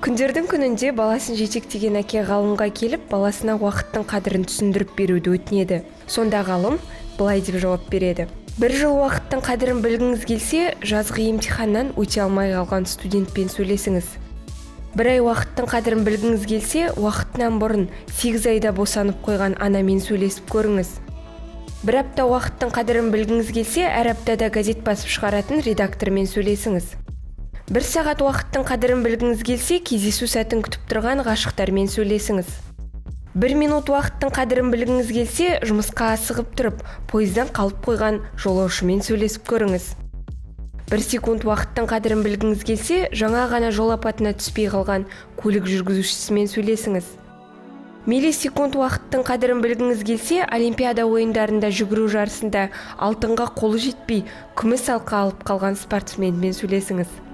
Күндердің күнінде баласын жетектеген әке ғалымға келіп, баласына уақыттың қадірін түсіндіріп беруді өтінеді. Сонда ғалым былай деп жауап береді. Бір жыл уақыттың қадірін білгіңіз келсе, жазғы емтиханнан өте алмай қалған студентпен сөйлесіңіз. Бір ай уақыттың қадірін білгіңіз келсе, уақытынан бұрын 8 айда босанып қойған анамен сөйлесіп көріңіз. Бір апта уақыттың қадірін білгіңіз келсе, әр аптада газет басып шығаратын редактормен сөйлесіңіз. Бір сағат уақыттың қадірін білгіңіз келсе, кездесу сәтін күтіп тұрған ғашықтармен сөйлесіңіз. Бір минут уақыттың қадірін білгіңіз келсе, жұмысқа асығып тұрып, пойыздан қалып қойған жолаушымен сөйлесіп көріңіз. Бір секунд уақыттың қадірін білгіңіз келсе, жаңа ғана жол апатына түспей қалған көлік жүргізушісімен сөйлесіңіз. Миллисекунд уақыттың қадірін білгіңіз келсе, Олимпиада ойындарында жүгіру жарысында алтынға қолы жетпей, күміс алқа алып қалған спортсменмен сөйлесіңіз.